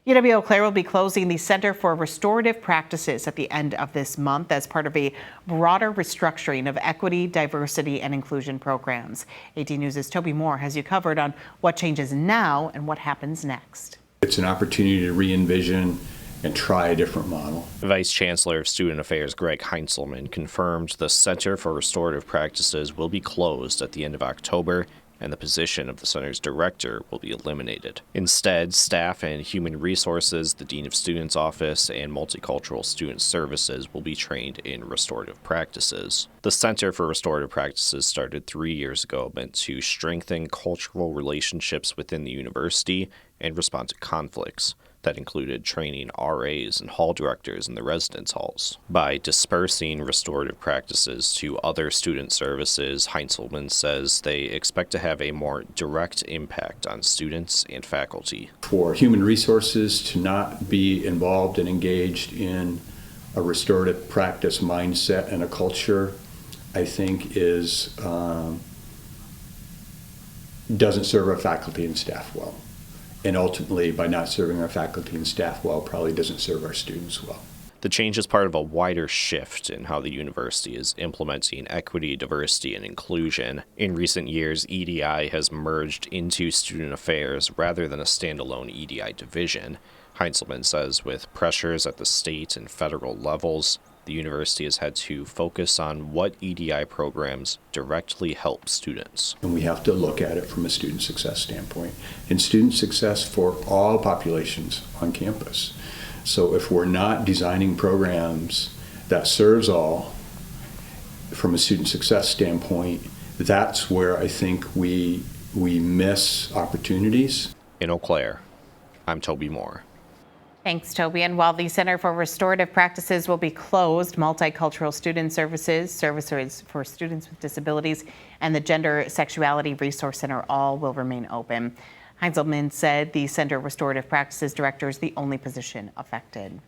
UW-Eau Claire will be closing the Center for Restorative Practices at the end of this month as part of a broader restructuring of equity, diversity, and inclusion programs. AD News' Toby Moore has you covered on what changes now and what happens next. It's an opportunity to re-envision and try a different model. Vice Chancellor of Student Affairs Greg Heinzelman confirmed the Center for Restorative Practices will be closed at the end of October, and the position of the center's director will be eliminated. Instead, staff and human resources, the Dean of Students Office, and Multicultural Student Services will be trained in restorative practices. The Center for Restorative Practices started 3 years ago, meant to strengthen cultural relationships within the university and respond to conflicts. That included training RAs and hall directors in the residence halls. By dispersing restorative practices to other student services, Heinzelman says they expect to have a more direct impact on students and faculty. For human resources to not be involved and engaged in a restorative practice mindset and a culture, I think doesn't serve our faculty and staff well. And ultimately, by not serving our faculty and staff well, probably doesn't serve our students well. The change is part of a wider shift in how the university is implementing equity, diversity, and inclusion. In recent years, EDI has merged into student affairs rather than a standalone EDI division. Heinzelman says with pressures at the state and federal levels, the university has had to focus on what EDI programs directly help students. And we have to look at it from a student success standpoint, and student success for all populations on campus. So if we're not designing programs that serves all from a student success standpoint, that's where I think we miss opportunities. In Eau Claire, I'm Toby Moore. Thanks, Toby. And while the Center for Restorative Practices will be closed, Multicultural Student Services, services for students with disabilities, and the Gender Sexuality Resource Center all will remain open. Heinzelman said the Center Restorative Practices Director is the only position affected.